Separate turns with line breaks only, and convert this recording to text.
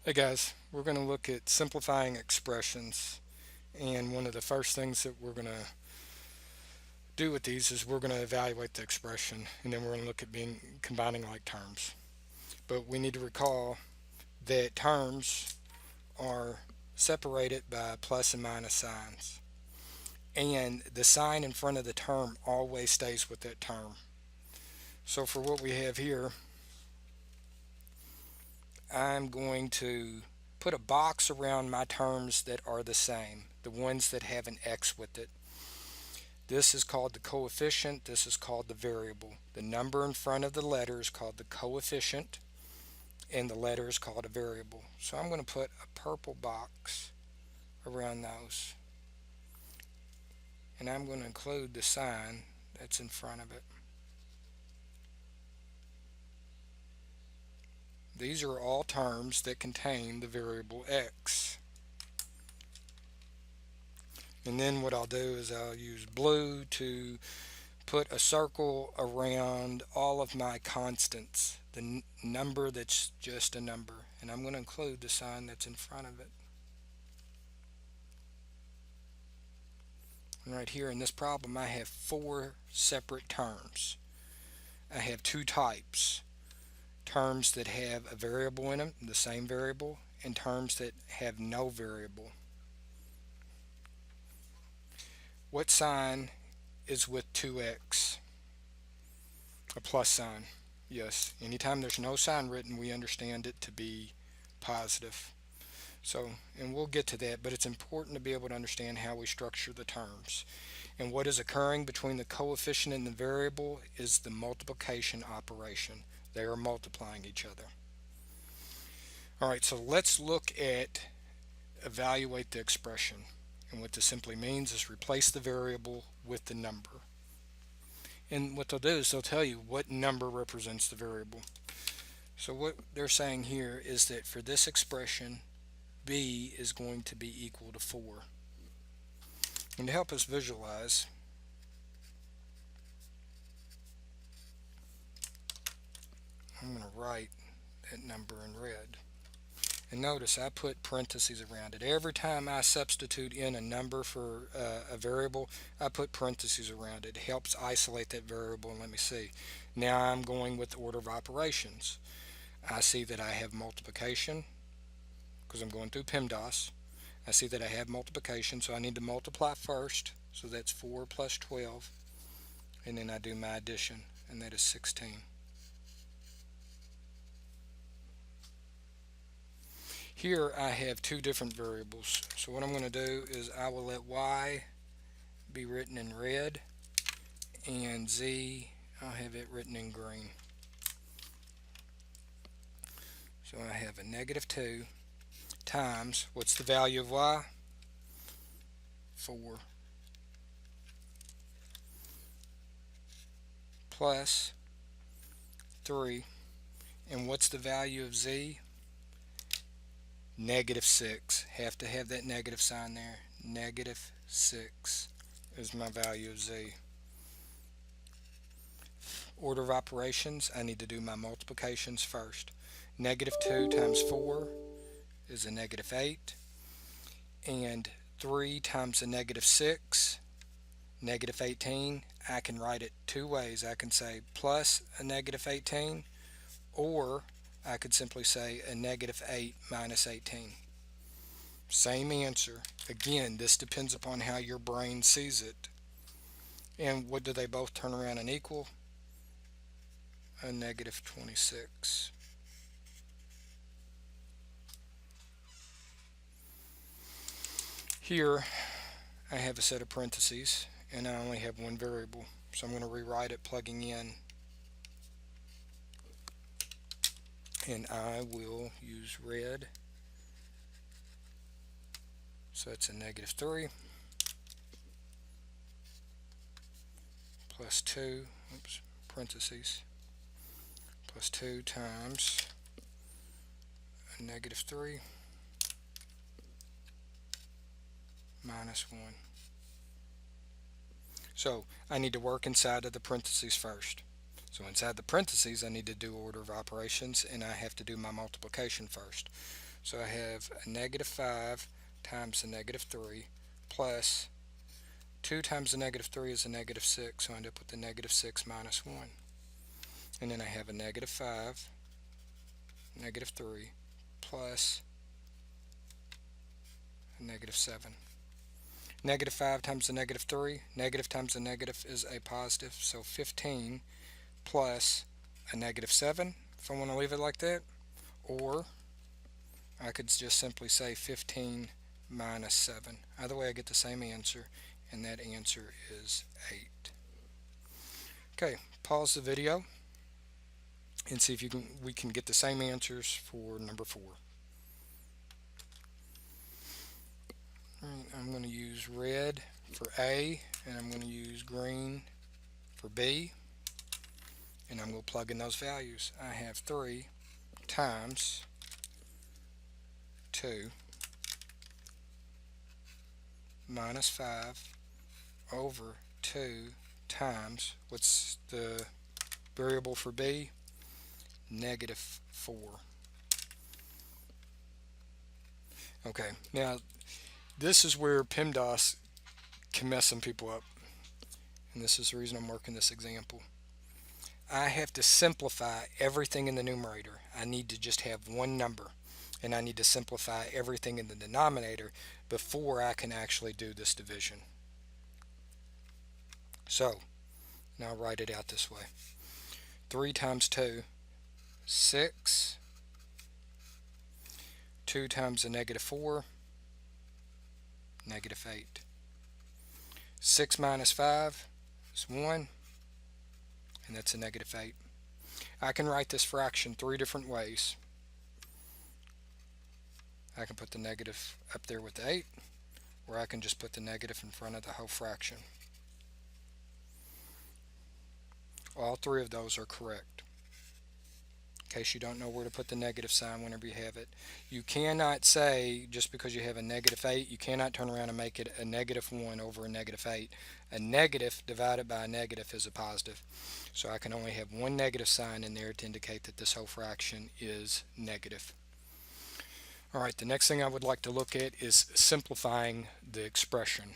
Hey guys, we're going to look at simplifying expressions, and one of the first things that we're going to do with these is we're going to evaluate the expression, and then we're going to look at combining like terms. But we need to recall that terms are separated by plus and minus signs, and the sign in front of the term always stays with that term. So for what we have here, I'm going to put a box around my terms that are the same, the ones that have an x with it. This is called the coefficient. This is called the variable. The number in front of the letter is called the coefficient, and the letter is called a variable. So I'm going to put a purple box around those, and I'm going to include the sign that's in front of it. These are all terms that contain the variable x. And then what I'll do is I'll use blue to put a circle around all of my constants, the number that's just a number, and I'm going to include the sign that's in front of it. And right here in this problem I have four separate terms. I have two types: terms that have a variable in them, the same variable, and terms that have no variable. What sign is with 2x? A plus sign. Yes, anytime there's no sign written, we understand it to be positive. So, and we'll get to that, but it's important to be able to understand how we structure the terms. And what is occurring between the coefficient and the variable is the multiplication operation. They are multiplying each other. All right, so let's look at evaluate the expression. And what this simply means is replace the variable with the number. And what they'll do is they'll tell you what number represents the variable. So what they're saying here is that for this expression, b is going to be equal to 4. And to help us visualize, I'm going to write that number in red. And notice I put parentheses around it. Every time I substitute in a number for a variable, I put parentheses around it. It helps isolate that variable. And let me see. Now I'm going with the order of operations. I see that I have multiplication because I'm going through PEMDAS. I see that I have multiplication, so I need to multiply first. So that's 4 plus 12. And then I do my addition, and that is 16. Here I have two different variables. So what I'm going to do is I will let y be written in red, and z, I'll have it written in green. So I have a negative 2 times, what's the value of y? 4. Plus 3. And what's the value of z? Negative 6. Have to have that negative sign there. Negative 6 is my value of z. Order of operations, I need to do my multiplications first. Negative 2 times 4 is a negative 8. And 3 times a negative 6, negative 18. I can write it two ways. I can say plus a negative 18, or I could simply say a negative 8 minus 18. Same answer. Again, this depends upon how your brain sees it. And what do they both turn around and equal? A negative 26. Here I have a set of parentheses, and I only have one variable. So I'm going to rewrite it plugging in, and I will use red. So it's a negative 3 plus 2, oops, parentheses, plus 2 times a negative 3 minus 1. So I need to work inside of the parentheses first. So inside the parentheses I need to do order of operations, and I have to do my multiplication first. So I have a negative 5 times a negative 3 plus 2 times the negative 3 is a negative 6, so I end up with the negative 6 minus 1. And then I have a negative 5, negative 3, plus a negative 7. Negative 5 times the negative 3, negative times the negative is a positive, so 15 plus a negative 7, if I want to leave it like that, or I could just simply say 15 minus 7. Either way I get the same answer, and that answer is 8. Okay, pause the video and see if we can get the same answers for number 4. Alright, I'm going to use red for A, and I'm going to use green for B, and I'm going to plug in those values. I have 3 times 2 minus 5 over 2 times, what's the variable for B? Negative 4. Okay, now this is where PEMDAS can mess some people up, and this is the reason I'm working this example. I have to simplify everything in the numerator. I need to just have one number, and I need to simplify everything in the denominator before I can actually do this division. So now I'll write it out this way. 3 times 2, 6. 2 times a negative 4, negative 8. 6 minus 5 is 1, and that's a negative 8. I can write this fraction 3 different ways. I can put the negative up there with the 8, or I can just put the negative in front of the whole fraction. All 3 of those are correct. In case you don't know where to put the negative sign whenever you have it. You cannot say, just because you have a negative 8, you cannot turn around and make it a negative 1 over a negative 8. A negative divided by a negative is a positive. So I can only have one negative sign in there to indicate that this whole fraction is negative. Alright, the next thing I would like to look at is simplifying the expression.